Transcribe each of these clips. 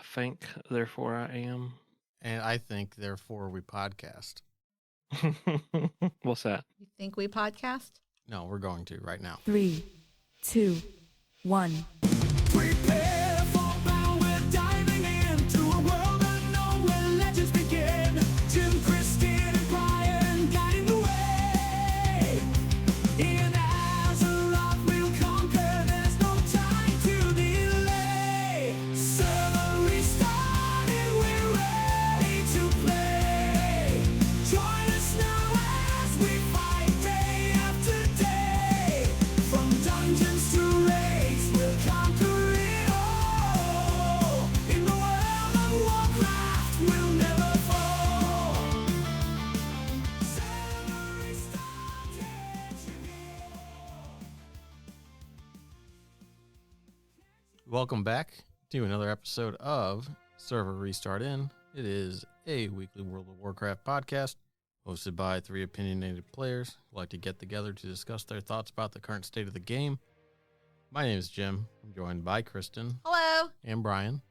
think, therefore I am. And I think, therefore, we podcast. What's that? You think we podcast? No, we're going to right now. 3, 2, 1. Prepare for battle, we're diving into a world unknown where legends begin. Jim, Christine, and Brian guiding the way. In Azeroth we'll conquer, there's no time to delay. Server restarted, we're ready to play. Join us now as we fight day after day. From dungeons to raids, we'll conquer it all. In the world of Warcraft, we'll never fall. Server restarted, Welcome back to another episode of Server Restart In. It is a weekly World of Warcraft podcast hosted by three opinionated players who like to get together to discuss their thoughts about the current state of the game. My name is Jim. I'm joined by Kristen Hello. and Brian.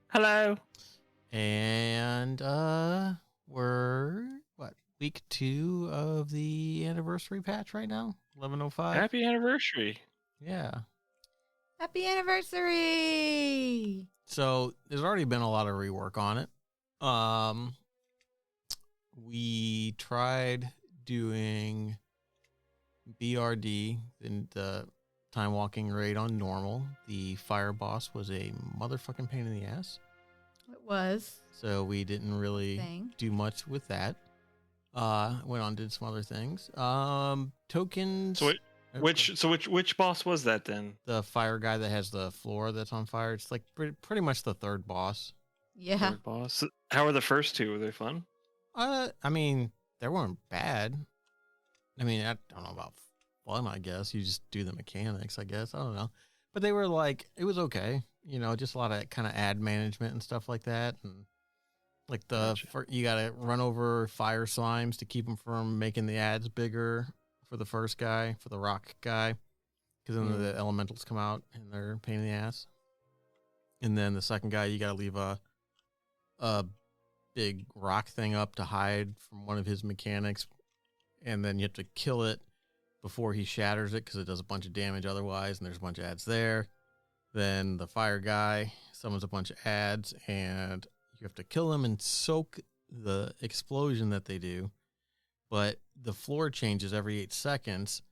Hello. And we're week 2 of the anniversary patch right now? 1105. Happy anniversary. Yeah. Happy anniversary. So there's already been a lot of rework on it. We tried doing BRD in the time walking raid on normal. The fire boss was a motherfucking pain in the ass. It was. So we didn't really Thing. do much with that. Went on, did some other things. Tokens. So which boss was that then? The fire guy that has the floor that's on fire. It's like pretty much the third boss. Yeah. Third boss. How were the first two? Were they fun? I mean, they weren't bad. I mean, I don't know about fun, I guess. You just do the mechanics, I guess. I don't know. But they were like, it was okay. You know, just a lot of kind of ad management and stuff like that. And like you got to run over fire slimes to keep them from making the ads bigger for the first guy, for the rock guy. Because then the elementals come out and they're a pain in the ass. And then the second guy, you got to leave a big rock thing up to hide from one of his mechanics, and then you have to kill it before he shatters it because it does a bunch of damage otherwise, and there's a bunch of ads there. Then the fire guy summons a bunch of ads, and you have to kill them and soak the explosion that they do. But the floor changes every 8 seconds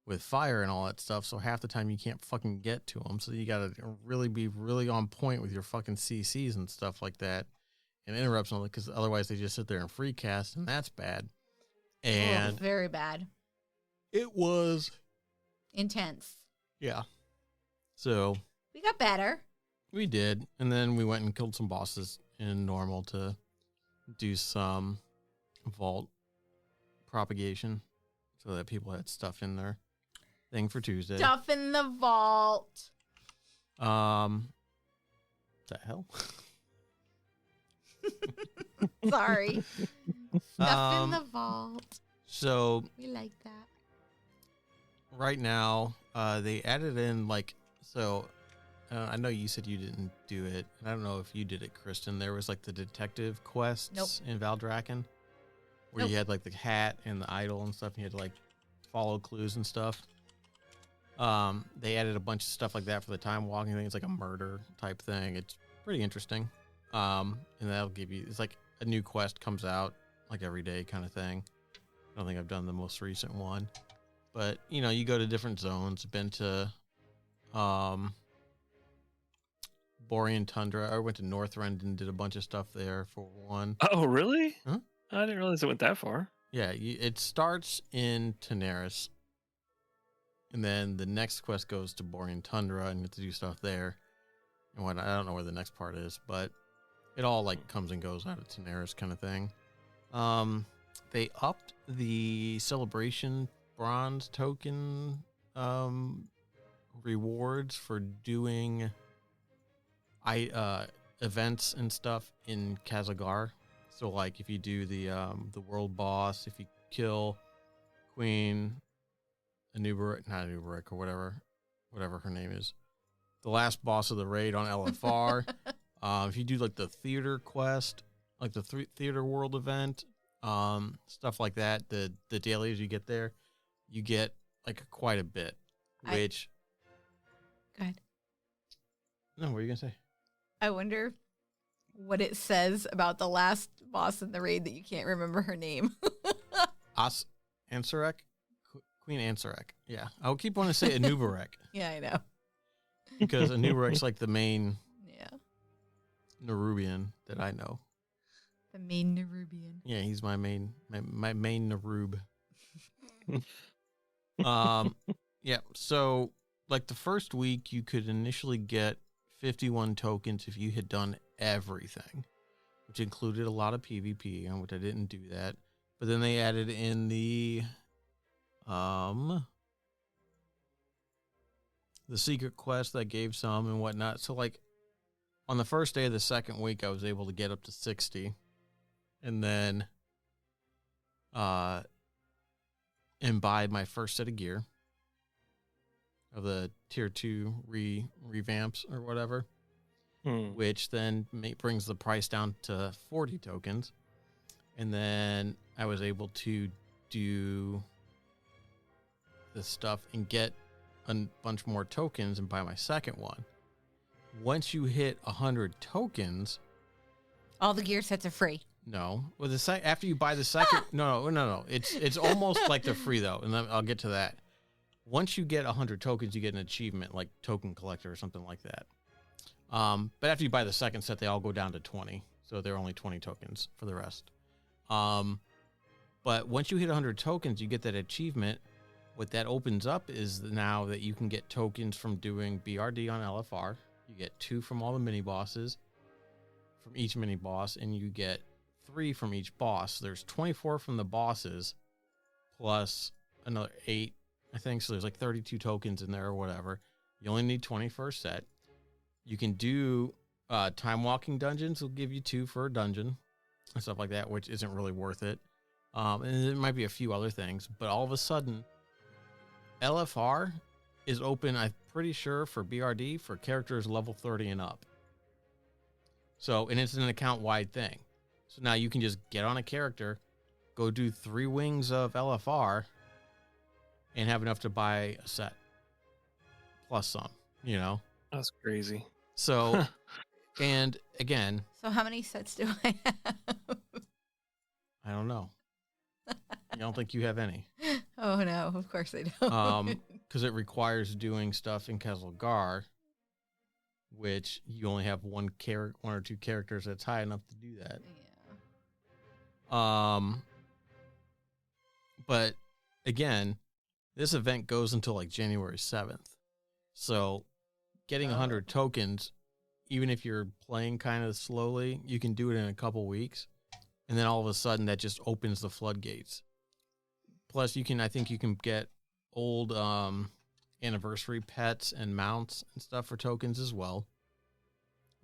with fire and all that stuff, so half the time you can't fucking get to them. So you gotta really be really on point with your fucking CCs and stuff like that. And interrupts on it because otherwise they just sit there and free cast, and that's bad. And very bad. it was Intense. yeah. So We got better. we did, and then we went and killed some bosses in normal to do some vault propagation so that people had stuff in their thing for Tuesday. Stuff in the vault. The hell? Sorry. Stuff in the vault. So We like that. right now, they added in I know you said you didn't do it, and I don't know if you did it, Kristen. There was like the detective quests in Valdrakken where you had like the hat and the idol and stuff, and you had to like follow clues and stuff. They added a bunch of stuff like that for the time walking thing. It's like a murder type thing. It's pretty interesting. And that'll give you, it's like a new quest comes out like every day kind of thing. I don't think I've done the most recent one, but you know, you go to different zones. Been to, Borean Tundra. I went to Northrend and did a bunch of stuff there for one. Oh, really? Huh? I didn't realize it went that far. Yeah, it starts in Tenaris, and then the next quest goes to Borean Tundra, and you have to do stuff there. And I don't know where the next part is, but it all like comes and goes out of Tenaris kind of thing. They upped the celebration bronze token rewards for doing events and stuff in Kazagar. So like if you do the world boss, if you kill Queen Anubarak, not Anubarak or whatever her name is, the last boss of the raid on LFR, If you do like the theater quest, like the theater world event, stuff like that, the dailies you get there, you get like quite a bit. Which, Go ahead. no, what are you gonna say? I wonder what it says about the last boss in the raid that you can't remember her name. Ansarek? Queen Ansarek. Yeah. I would keep wanting to say Anubarek Yeah, I know. because Anubarek's like the main Yeah. Nerubian that I know. The main Nerubian. Yeah, he's my main Nerub. Yeah, so like the first week you could initially get 51 tokens if you had done everything, which included a lot of PvP, and which I didn't do that. But then they added in the secret quest that gave some and whatnot. So like on the first day of the second week, I was able to get up to 60, and then imbibe my first set of gear of the tier 2 revamps or whatever, which then brings the price down to 40 tokens. And then I was able to do this stuff and get a bunch more tokens and buy my second one. Once you hit 100 tokens, All the gear sets are free. no. Well, after you buy the second, no. It's almost like they're free though, and I'll get to that. Once you get 100 tokens, you get an achievement like token collector or something like that. But after you buy the second set, they all go down to 20, so there are only 20 tokens for the rest. But once you hit 100 tokens, you get that achievement. What that opens up is now that you can get tokens from doing BRD on LFR. You get 2 from all the mini bosses, from each mini boss, and you get 3 from each boss. There's 24 from the bosses, plus another 8, I think. So there's like 32 tokens in there or whatever. You only need 20 for a set. You can do time walking dungeons. Will give you 2 for a dungeon and stuff like that, which isn't really worth it. And there might be a few other things, but all of a sudden, LFR is open, I'm pretty sure, for BRD for characters level 30 and up. So, and it's an account-wide thing. So now you can just get on a character, go do 3 wings of LFR, and have enough to buy a set. Plus some, you know? That's crazy. So, and again, So how many sets do I have? I don't know. I don't think you have any. Oh no, of course I don't. Because it requires doing stuff in Kesselgar, which you only have one or two characters that's high enough to do that. Yeah. But again, this event goes until like January 7th. So getting 100 tokens, even if you're playing kind of slowly, you can do it in a couple weeks. And then all of a sudden that just opens the floodgates. Plus I think you can get old anniversary pets and mounts and stuff for tokens as well.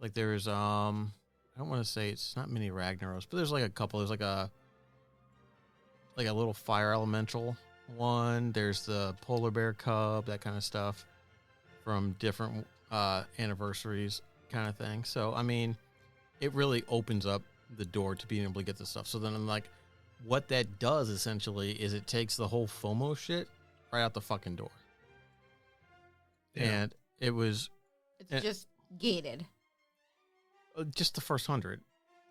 Like there's I don't want to say it's not mini Ragnaros, but there's like a couple. There's like a little fire elemental one. There's the polar bear cub, that kind of stuff from different anniversaries kind of thing. So I mean, it really opens up the door to being able to get this stuff. So then I'm like, what that does essentially is it takes the whole FOMO shit right out the fucking door. Yeah. And it was It's just gated. just the first 100,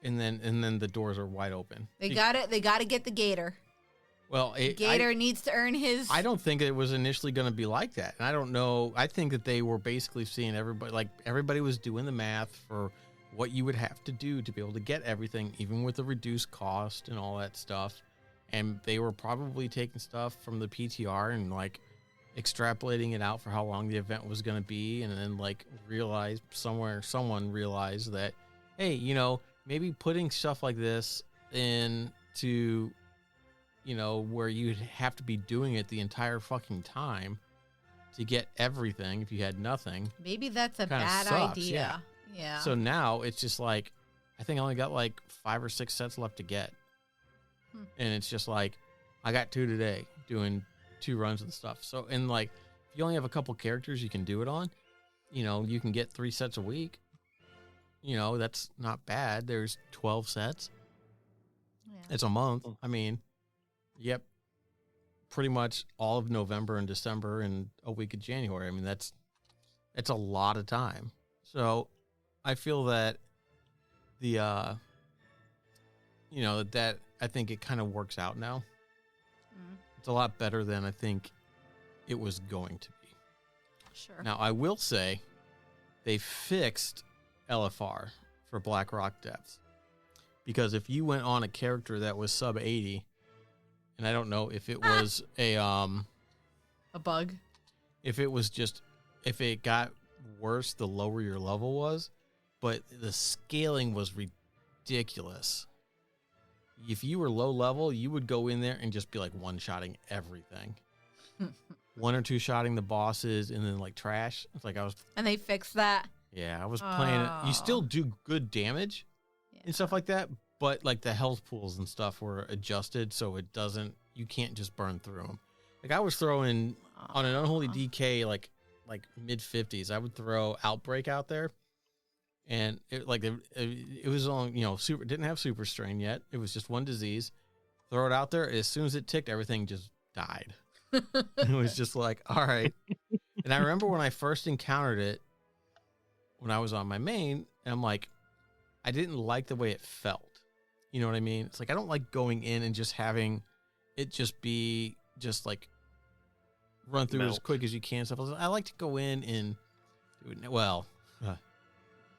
and then the doors are wide open. They got it. They got to get the gator. Well, Gator needs to earn his. I don't think it was initially going to be like that. And I don't know. I think that they were basically seeing everybody was doing the math for what you would have to do to be able to get everything, even with the reduced cost and all that stuff. And they were probably taking stuff from the PTR and like extrapolating it out for how long the event was going to be. And then like someone realized that, hey, you know, maybe putting stuff like this into, you know, where you'd have to be doing it the entire fucking time to get everything if you had nothing. Maybe that's a Kinda bad sucks, idea. Yeah. So now it's just like, I think I only got like 5 or 6 sets left to get. And it's just like, I got 2 today doing 2 runs and stuff. So, and like, if you only have a couple characters you can do it on, you know, you can get 3 sets a week. that's not bad. There's 12 sets. Yeah. It's a month. I mean, yep. Pretty much all of November and December and a week of January. I mean, that's a lot of time. So I feel that that I think it kind of works out now. Mm, It's a lot better than I think it was going to be. sure. Now, I will say they fixed LFR for Black Rock Depths. Because if you went on a character that was sub 80, and I don't know if it was A bug. if it got worse the lower your level was, but the scaling was ridiculous. If you were low level, you would go in there and just be like one-shotting everything. One or two shotting the bosses and then like trash. It's like I was And they fixed that. Yeah, I was playing it. You still do good damage and stuff like that, but like the health pools and stuff were adjusted so you can't just burn through them. Like I was throwing on an Unholy DK like mid 50s. I would throw Outbreak out there, and it was on didn't have super strain yet. It was just one disease. Throw it out there. As soon as it ticked, everything just died. It was just like, all right. And I remember when I first encountered it, when I was on my main, and I'm like, I didn't like the way it felt. You know what I mean? It's like I don't like going in and just having it just be just like run through as quick as you can. Stuff. I like to go in and do it. Well,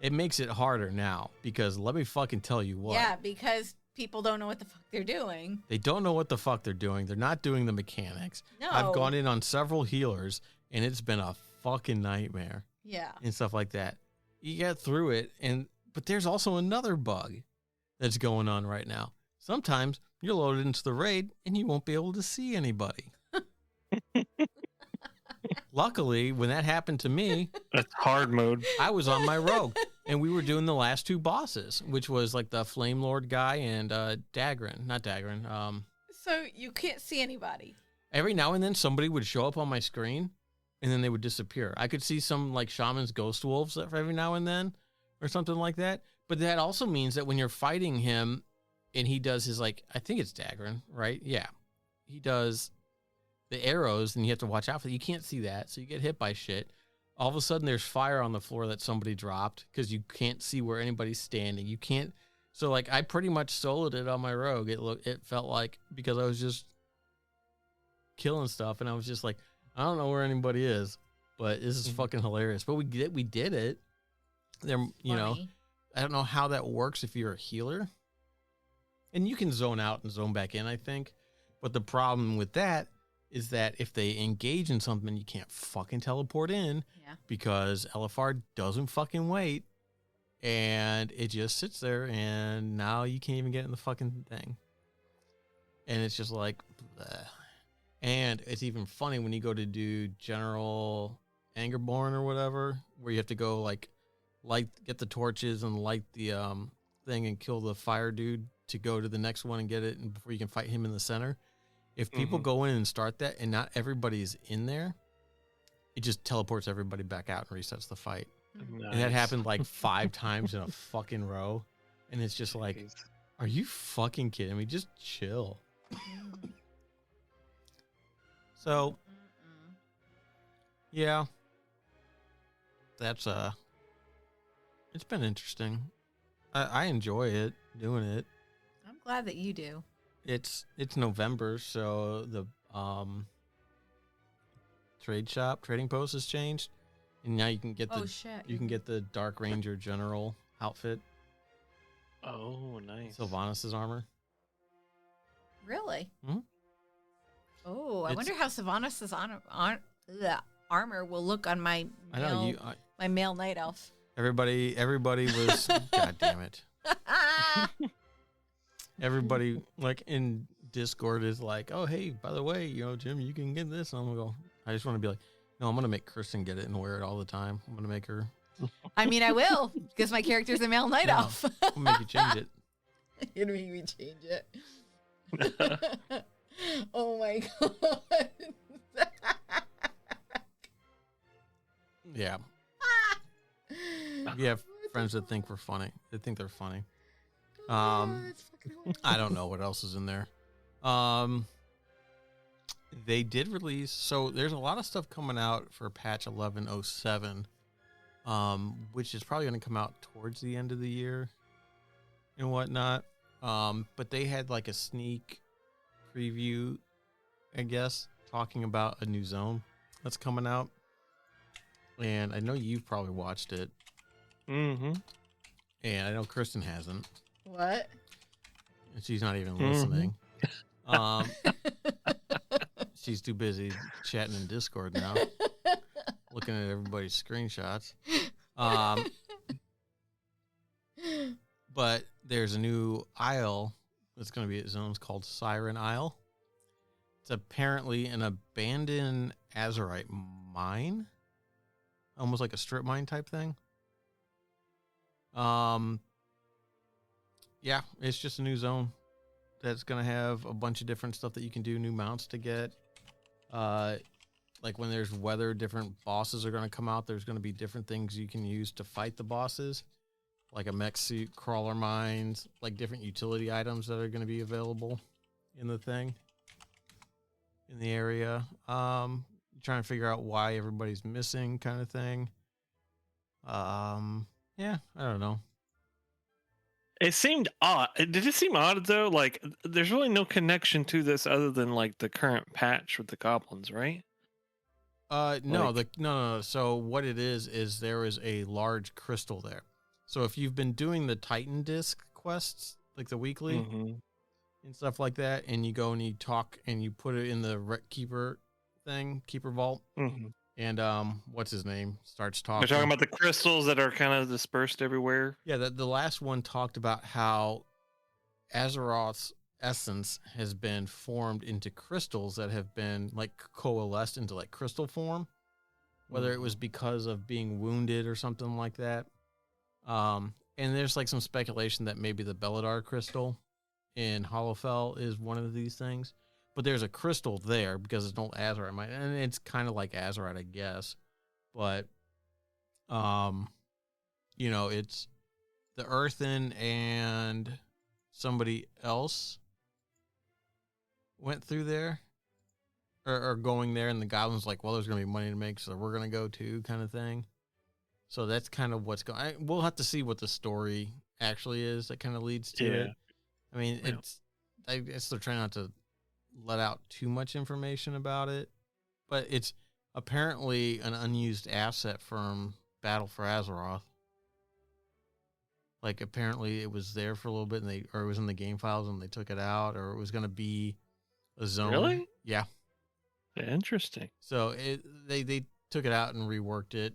it makes it harder now because let me fucking tell you what. Yeah, because people don't know what the fuck they're doing. They don't know what the fuck they're doing. They're not doing the mechanics. No. I've gone in on several healers and it's been a fucking nightmare. Yeah. And stuff like that. You get through it, but there's also another bug that's going on right now. Sometimes you're loaded into the raid and you won't be able to see anybody. Luckily, when that happened to me, That's hard mode. I was on my rogue and we were doing the last two bosses, which was like the Flame Lord guy and Dagran. Not Dagran. So you can't see anybody. Every now and then somebody would show up on my screen and then they would disappear. I could see some like shaman's ghost wolves every now and then or something like that. But that also means that when you're fighting him and he does his I think it's Dagran, right? Yeah. He does the arrows and you have to watch out for that. You can't see that. So you get hit by shit. All of a sudden there's fire on the floor that somebody dropped because you can't see where anybody's standing. You can't. So I pretty much soloed it on my rogue. It felt like because I was just killing stuff and I was just like, I don't know where anybody is, but this is fucking hilarious. But we did it. There, I don't know how that works if you're a healer. And you can zone out and zone back in, I think. But the problem with that is that if they engage in something, you can't fucking teleport in because LFR doesn't fucking wait. And it just sits there and now you can't even get in the fucking thing. And it's just like, bleh. And it's even funny when you go to do General Angerborn or whatever, where you have to go get the torches and light the thing and kill the fire dude to go to the next one and get it, and before you can fight him in the center. If people go in and start that and not everybody's in there, it just teleports everybody back out and resets the fight. Nice. And that happened 5 times in a fucking row. And it's just like, are you fucking kidding me? Just chill. So, yeah, that's it's been interesting. I enjoy it, doing it. I'm glad that you do. It's November, so the trading post has changed, and now you can get the Dark Ranger General outfit. Oh, nice. Sylvanas' armor. Really? Mm-hmm. Oh, I wonder how Sylvanas' armor will look on my my male night elf. Everybody was God damn it. Everybody in Discord is like, oh hey, by the way, Jim, you can get this. And I'm gonna go. I just want to be like, no, I'm gonna make Kirsten get it and wear it all the time. I'm gonna make her. I mean, I will because my character's a male night elf. I'll make you change it. You're gonna make me change it. Oh my god. Yeah. Yeah. friends that think we're funny. They think they're funny. I don't know what else is in there. They did release, so there's a lot of stuff coming out for patch 1107, which is probably going to come out towards the end of the year and whatnot. But they had like a sneak preview, I guess, talking about a new zone that's coming out. And I know you've probably watched it. Mm-hmm. And I know Kristen hasn't. What? And she's not even listening. She's too busy chatting in Discord now, looking at everybody's screenshots. But there's a new isle that's going to be at zones called Siren Isle. It's apparently an abandoned Azurite mine, almost like a strip mine type thing. Yeah, it's just a new zone that's going to have a bunch of different stuff that you can do, new mounts to get. Like when there's weather, different bosses are going to come out. There's going to be different things you can use to fight the bosses, like a mech suit, crawler mines, like different utility items that are going to be available in the thing, in the area. Trying to figure out why everybody's missing kind of thing. Yeah, I don't know. It seemed odd. Did it seem odd though? Like, there's really no connection to this other than like the current patch with the goblins, right? No. So what it is there is a large crystal there. So if you've been doing the Titan disc quests, like the weekly and stuff like that, and you go and you talk and you put it in the keeper vault, and what's his name starts talking. They're talking about the crystals that are kind of dispersed everywhere. Yeah, the last one talked about how Azeroth's essence has been formed into crystals that have been like coalesced into like crystal form, whether it was because of being wounded or something like that. And there's like some speculation that maybe the Belladar crystal in Hollowfell is one of these things. But there's a crystal there because it's an old Azurite mine, and it's kind of like Azurite, I guess. But, it's the Earthen and somebody else went through there or going there, and the goblins like, well, there's going to be money to make, so we're going to go too, kind of thing. So that's kind of what's going on. We'll have to see what the story actually is that kind of leads to it. I mean, I guess they're trying not to let out too much information about it, but it's apparently an unused asset from Battle for Azeroth. Like apparently it was there for a little bit, and it was in the game files and they took it out, or it was going to be a zone. Really? Yeah. Interesting. So they took it out and reworked it.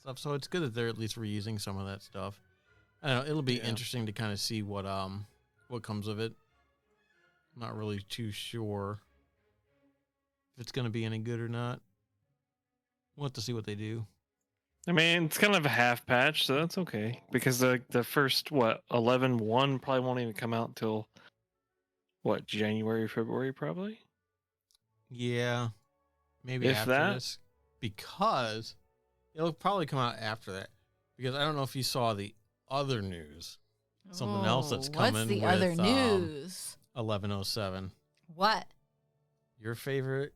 Stuff. So it's good that they're at least reusing some of that stuff. I don't know. It'll be interesting to kind of see what comes of it. I'm not really too sure if it's going to be any good or not. We'll have to see what they do. I mean, it's kind of a half patch, so that's okay. Because the first 11.1 probably won't even come out until January, February, probably. Yeah, maybe if after that. this, because it'll probably come out after that. Because I don't know if you saw the other news, something else that's coming. What's the with, other news? 1107. What? Your favorite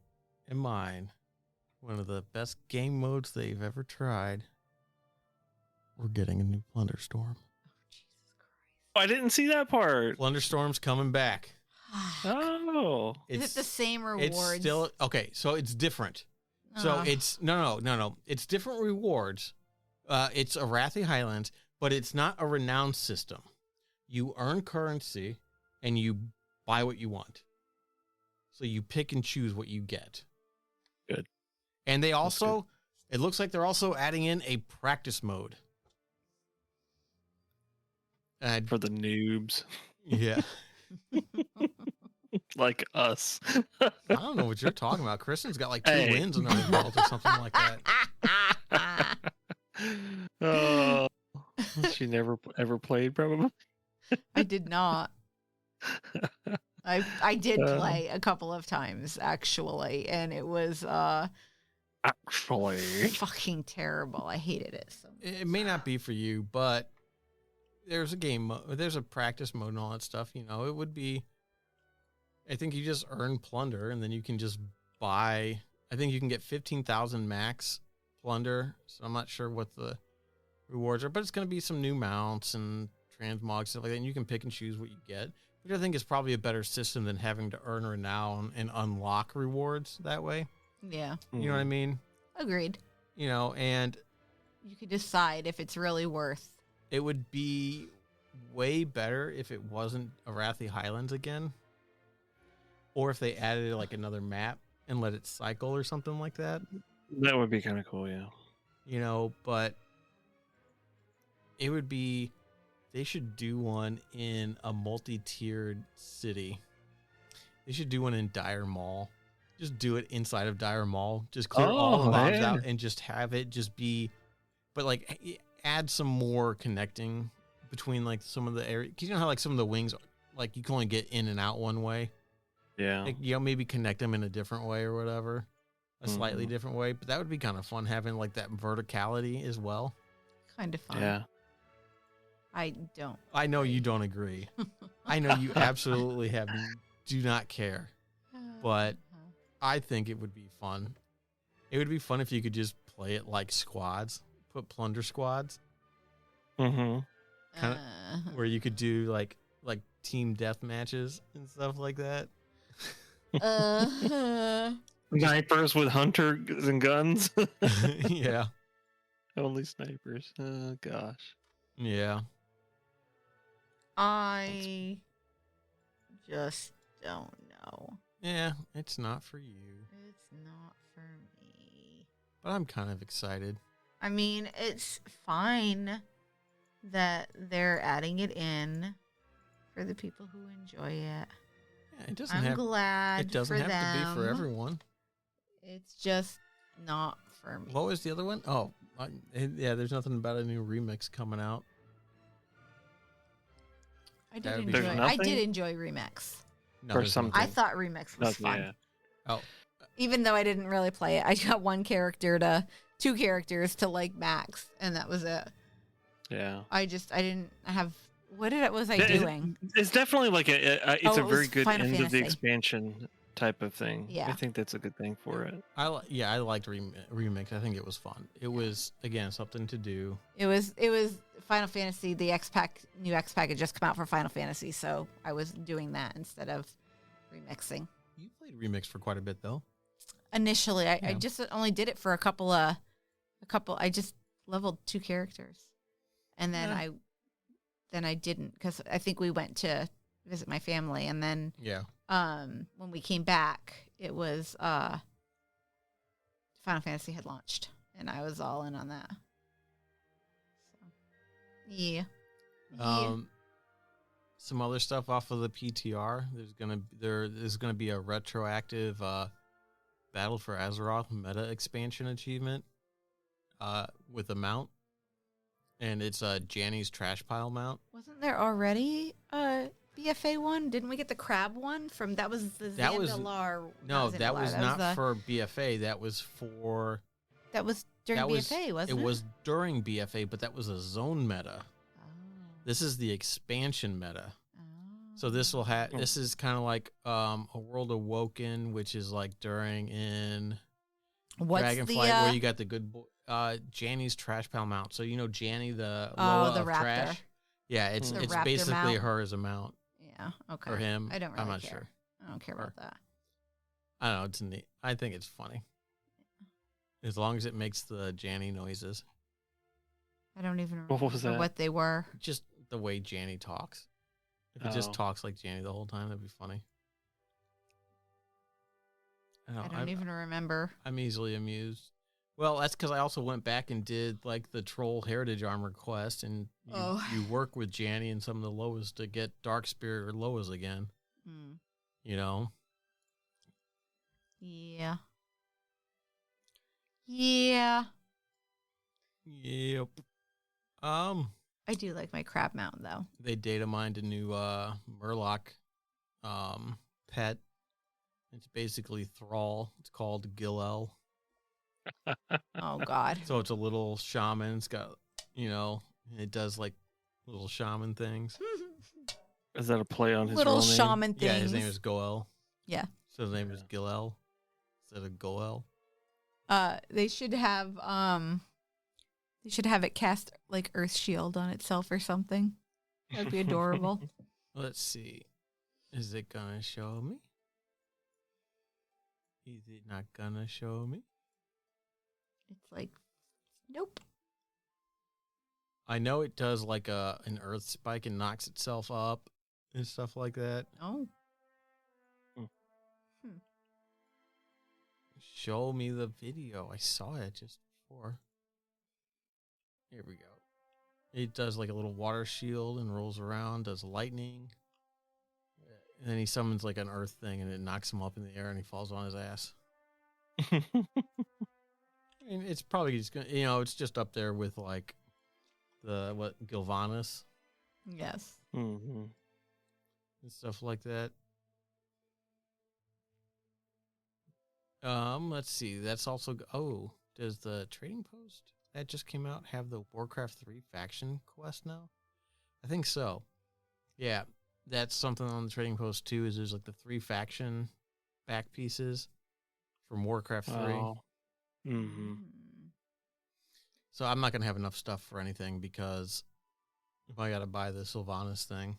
and mine. One of the best game modes they've ever tried. We're getting a new Plunderstorm. Oh, I didn't see that part. Plunderstorm's coming back. Oh. Is it the same rewards? It's still okay, so it's different. So it's no. It's different rewards. It's Arathi Highlands, but it's not a renown system. You earn currency and you buy what you want. So you pick and choose what you get. Good. And they also, it looks like they're also adding in a practice mode. For the noobs. Yeah. Like us. I don't know what you're talking about. Kristen's got like 2 wins under her belt or something like that. Oh, she never ever played, probably. I did not. I did play a couple of times actually, and it was actually. fucking terrible. I hated it so much. It may not be for you, but there's a game, there's a practice mode and all that stuff. You know, it would be. I think you just earn plunder, and then you can just buy. I think you can get 15,000 max plunder. So I'm not sure what the rewards are, but it's going to be some new mounts and transmogs stuff like that. And you can pick and choose what you get, which I think is probably a better system than having to earn renown and unlock rewards that way. Yeah. You know what I mean? Agreed. You know, and You could decide if it's really worth. it would be way better if it wasn't Arathi Highlands again, or if they added like another map and let it cycle or something like that. That would be kind of cool, yeah. You know, but it would be. They should do one in a multi-tiered city. They should do one in Dire Mall. Just do it inside of Dire Mall. Just clear all the mobs out and just have it just be, but like add some more connecting between like some of the areas. Cause you know how like some of the wings, like you can only get in and out one way. Yeah. Like, you know, maybe connect them in a different way or whatever, a slightly different way. But that would be kind of fun having like that verticality as well. Kind of fun. Yeah. I don't. I know you don't agree. I know you absolutely do not care. But I think it would be fun. It would be fun if you could just play it like squads, put plunder squads, Mm-hmm. kind of where you could do like team death matches and stuff like that. Snipers with hunters and guns. Yeah, Only snipers. Oh gosh. yeah. I just don't know. Yeah, it's not for you, It's not for me. but I'm kind of excited. I mean, it's fine that they're adding it in for the people who enjoy it. Yeah, it doesn't I'm have. glad It doesn't for have them. to be for everyone. It's just not for me. What was the other one? Oh, yeah. There's nothing about a new remix coming out. I that would did be enjoy. fun. I Nothing? did enjoy Remix. No, Or there's something. I nothing. thought Remix was fun. Yeah. Oh, Even though I didn't really play it, I got two characters to like max, and that was it. Yeah. I didn't have. What was I Yeah, doing? It's definitely like it's Oh, a it was very good Final end of the Fantasy. expansion type of thing. Yeah. I think that's a good thing for it. I liked remix. I think it was fun. It was again something to do. It was Final Fantasy. The new X pack had just come out for Final Fantasy, so I was doing that instead of remixing. You played remix for quite a bit though. Initially, I Yeah. just only did it for a couple. I just leveled 2 characters, and then Yeah. I didn't because I think we went to visit my family, and then Yeah. when we came back, it was Final Fantasy had launched, and I was all in on that. So, yeah. Some other stuff off of the PTR. There's gonna be a retroactive Battle for Azeroth meta expansion achievement with a mount, and it's Janny's trash pile mount. Wasn't there already a BFA one? Didn't we get the crab one from that was the That was- Zandalar? No, not that Zandalar, was not the- for BFA. That was for That was during that was BFA, wasn't it? It was during BFA, but that was a zone meta. Oh. This is the expansion meta. Oh. So this will have. This is kind of like a World Awoken, which is like during in What's Dragonflight, the, where you got the good boy, Janny's trash pile mount. So you know Janny, the Oh, Loa the of raptor. trash. Yeah, it's The it's raptor basically mount. her as a mount Yeah. Okay. for him. I don't really I'm not care. sure. I don't care about that. I don't know. It's neat. I think it's funny. As long as it makes the Janny noises. I don't even What remember was that? what they were. Just the way Janny talks. If it just Oh. talks like Janny the whole time, that'd be funny. I don't even remember. I'm easily amused. Well, that's because I also went back and did like the Troll Heritage Armor quest, and you work with Janny and some of the Loas to get Dark Spirit or Loas again. Hmm. You know? Yeah. Yeah. Yep. I do like my crab mount though. They data mined a new Murloc pet. It's basically Thrall. It's called Gilel. Oh God. So it's a little shaman. It's got, it does like little shaman things. Is that a play on his Little real name? shaman things. Yeah, his name is Goel. Yeah. So his name is Gilel instead of Goel. They should have it cast like Earth Shield on itself or something. That'd be adorable. Let's see. Is it gonna show me? Is it not gonna show me? It's like, nope. I know it does like an earth spike and knocks itself up and stuff like that. Oh. Show me the video. I saw it just before. Here we go. It does like a little water shield and rolls around, does lightning. And then he summons like an earth thing and it knocks him up in the air and he falls on his ass. I mean, it's probably just gonna, it's just up there with like Gilvanus. Yes. Mm-hmm. And stuff like that. Let's see. That's also, does the Trading Post that just came out have the Warcraft 3 faction quest now? I think so. Yeah, that's something on the Trading Post too, is there's like the 3 faction back pieces from Warcraft 3. Oh. Mm-hmm. So I'm not going to have enough stuff for anything because if I got to buy the Sylvanas thing.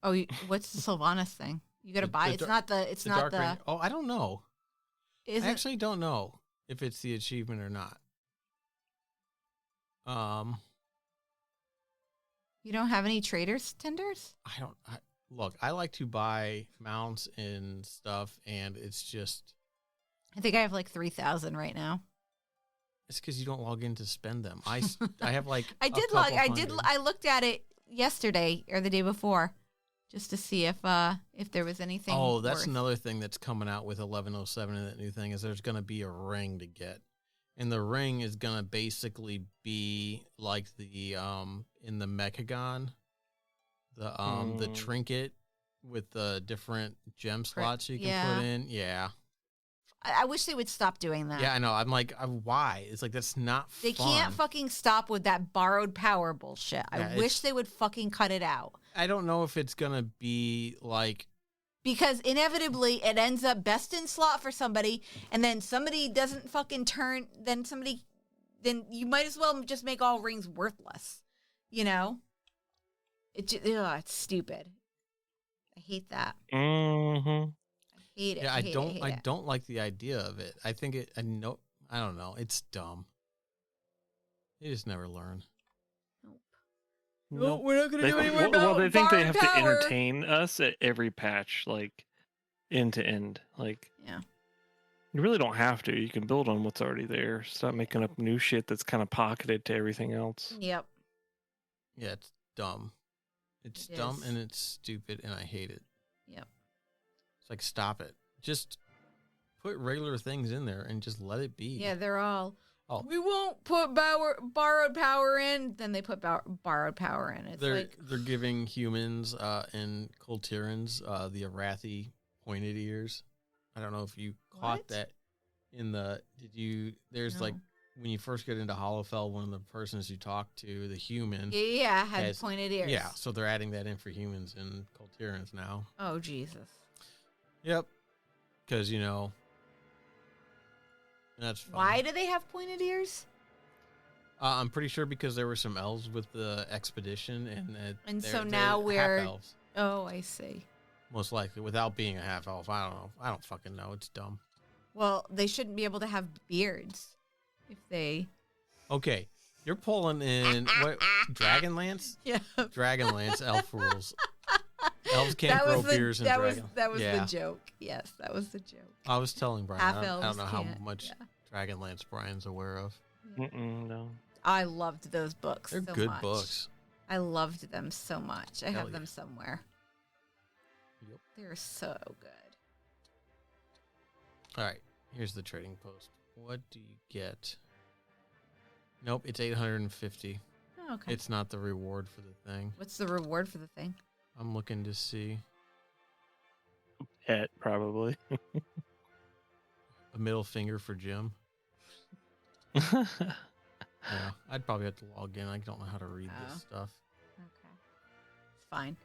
Oh, what's the Sylvanas thing? You got to buy. It's not the. Dark Ring. Oh, I don't know. I actually don't know if it's the achievement or not. You don't have any traders tenders? Look, I like to buy mounts and stuff, and it's just. I think I have like 3,000 right now. It's because you don't log in to spend them. I have like. I did log. I looked at it yesterday or the day before, just to see if there was anything. Oh, that's another thing that's coming out with 1107 and that new thing is there's going to be a ring to get, and the ring is going to basically be like the in the Mechagon, the trinket with the different gem slots you can put in. Yeah. I wish they would stop doing that. Yeah, I know. I'm like, why? It's like, that's not fun. They can't fucking stop with that borrowed power bullshit. Yeah, I wish they would fucking cut it out. I don't know if it's going to be like. Because inevitably it ends up best in slot for somebody, and then somebody doesn't fucking turn, then you might as well just make all rings worthless. It's stupid. I hate that. Mm-hmm. Hate it. Yeah, I don't like the idea of it. I think I don't know. It's dumb. You just never learn. Nope, we're not going to do any more. Well, they think they have to entertain us at every patch, like end to end. Like, yeah, you really don't have to. You can build on what's already there. Stop making up new shit that's kind of pocketed to everything else. Yep. Yeah, it's dumb. It's dumb and it's stupid, and I hate it. Yep. It's like, stop it. Just put regular things in there and just let it be. Yeah, they're all. Oh. We won't put borrowed power in. Then they put borrowed power in. They're giving humans and Kultirans the Arathi pointed ears. I don't know if you caught that in the. There's like when you first get into Hollowfell, one of the persons you talk to, the human. Yeah, had pointed ears. Yeah, so they're adding that in for humans and Kultirans now. Oh, Jesus. Yep. Because, that's fun. Why do they have pointed ears? I'm pretty sure because there were some elves with the expedition, and so now we're half elves. Oh, I see. Most likely, without being a half elf. I don't know. I don't fucking know. It's dumb. Well, they shouldn't be able to have beards if they. Okay, you're pulling in what? Dragonlance? Yeah. Dragonlance elf rules. Elves can't grow beards in Dragon. That was the joke. Yes, that was the joke. I was telling Brian. I don't know how much yeah. Dragonlance Brian's aware of. No. I loved those books. They're so good much. books. I loved them so much. I have them yeah. somewhere. Yep. They're so good. All right, here's the trading post. What do you get? Nope, it's 850. Oh, okay. It's not the reward for the thing. What's the reward for the thing? I'm looking to see. Pet, probably. A middle finger for Jim. Yeah, I'd probably have to log in. I don't know how to read Oh. this stuff. Okay. It's fine.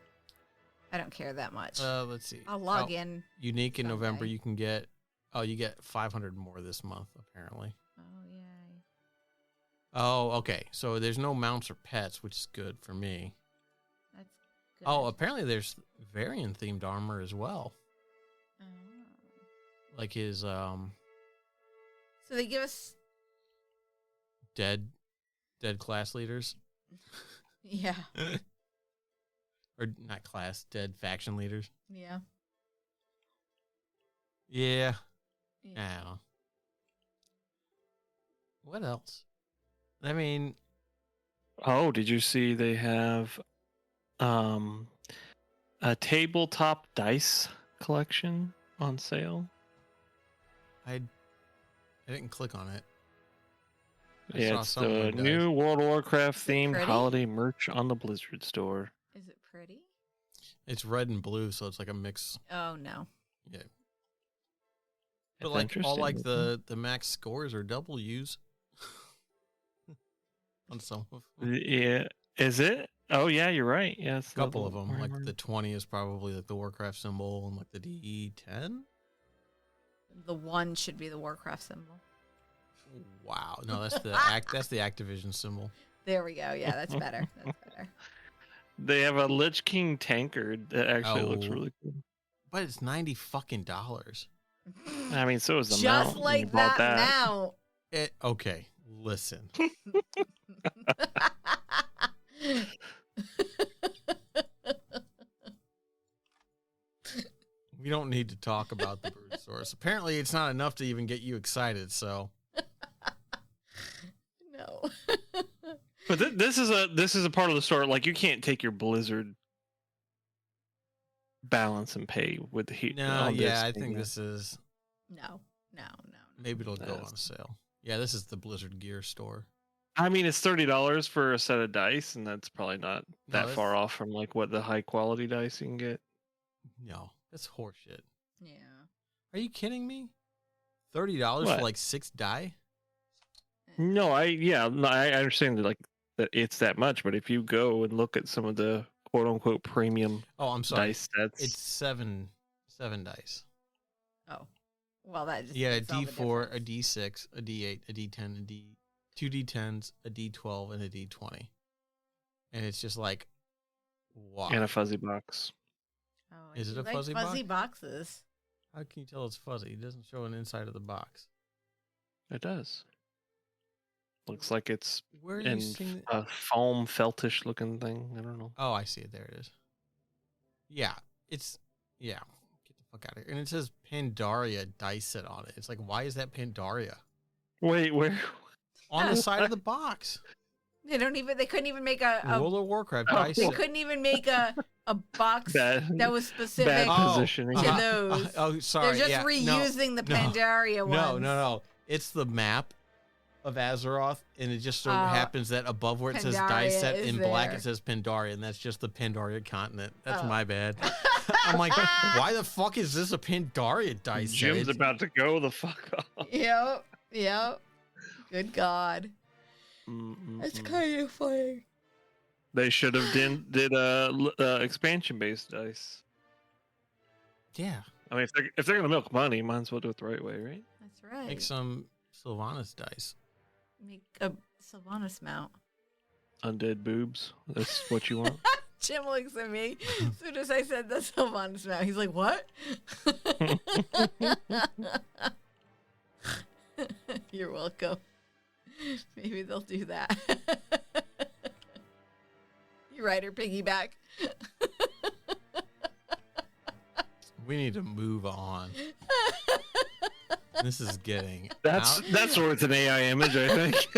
I don't care that much. Let's see. I'll log in. Unique in November, someday. you can get. Oh, you get 500 more this month, apparently. Oh, yay. Oh, okay. So there's no mounts or pets, which is good for me. That's good. Oh, apparently there's variant themed armor as well. Oh. Like his So they give us. dead class leaders. Yeah. Or not class, dead faction leaders. Yeah. Yeah. Yeah. I don't know. What else? I mean, Oh, did you see they have a tabletop dice collection on sale? I didn't click on it. I Yeah, saw it's some the on dice. new World of Warcraft themed pretty? holiday merch on the Blizzard store. Is it pretty? It's red and blue, so it's like a mix. Oh, no. Yeah. But It's like all like interesting. the max scores are W's on some of them. Yeah, is it? Oh yeah, you're right. Yeah, it's A couple of level them. Like armor. the 20 is probably like the Warcraft symbol, and like the D10. The one should be the Warcraft symbol. Wow, no, that's the that's the Activision symbol. There we go. Yeah, that's better. That's better. They have a Lich King tankard that actually looks Oh. really cool. But it's $90 I mean, so is the Just mount when you like bought that mount. Okay, listen. We don't need to talk about the brood source. Apparently, it's not enough to even get you excited. So No. But this is a part of the store. Like you can't take your Blizzard balance and pay with the heat. no, on yeah, I thing. think this is No. maybe it'll go on Yes. sale. Yeah, this is the Blizzard gear store. I mean, it's $30 for a set of dice, and that's probably not No, that that's- far off from like what the high quality dice you can get. No, that's horseshit. Yeah. Are you kidding me? $30 What? for like 6 die? No, I understand that like that it's that much, but if you go and look at some of the quote unquote premium Oh, I'm sorry. dice sets, It's seven dice. Oh. Well, that just You got a makes all the D4, a difference. D6, a D8, a D10, two D10s, a D12, and a D20. And it's just like, wow. and a fuzzy box. Oh, Is it you a like fuzzy fuzzy boxes? How can you tell it's fuzzy? It doesn't show an inside of the box. It does. Looks like it's Where are you in seeing it? a foam feltish looking thing. I don't know. Oh, I see it. There it is. Yeah, it's yeah. Get the fuck out of here. And it says Pandaria dice set on it. It's like, why is that Pandaria Wait, where? on the side of the box? They couldn't even make a World of Warcraft Oh, dice they set. couldn't even make a box Bad- that was specific bad Oh, positioning. to uh-huh. those. Oh, sorry. They're just yeah, reusing the no, Pandaria ones. No. It's the map of Azeroth, and it just so Oh, happens that above where it says dice Pandaria set is in black, there. it says Pandaria, and that's just the Pandaria continent. That's Oh. my bad. I'm like, why the fuck is this a Pandaria dice set? Jim's It's- about to go the fuck off. Yep. Good God. That's kind of funny. They should have did expansion based dice. Yeah, I mean, if they're gonna milk money, might as well do it the right way, right? That's right. make some Sylvanas dice. Make a Sylvanas mount. Undead boobs. That's what you want. Jim looks at me as soon as I said the Sylvanas mount. He's like, what? You're welcome. Maybe they'll do that. You ride her piggyback. We need to move on. This is getting That's out. that's worth an AI image, I think.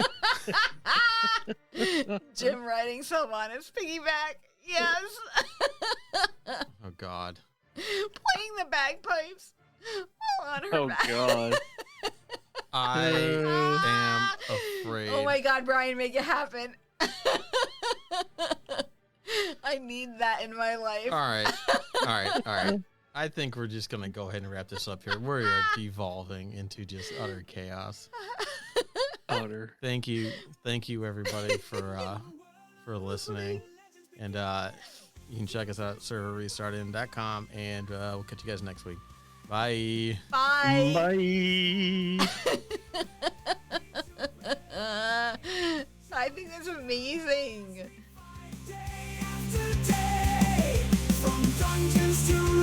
Jim riding Sylvanas piggyback. Yes. Oh God. Playing the bagpipes while on her Oh back. God. I am afraid. Oh my God, Brian, make it happen. I need that in my life. All right. I think we're just gonna go ahead and wrap this up here. We are devolving into just utter chaos. Otter. Thank you, everybody for listening, and you can check us out at serverrestartin.com, and we'll catch you guys next week. Bye. Bye. Bye. I think that's amazing. Day after day, from dungeons to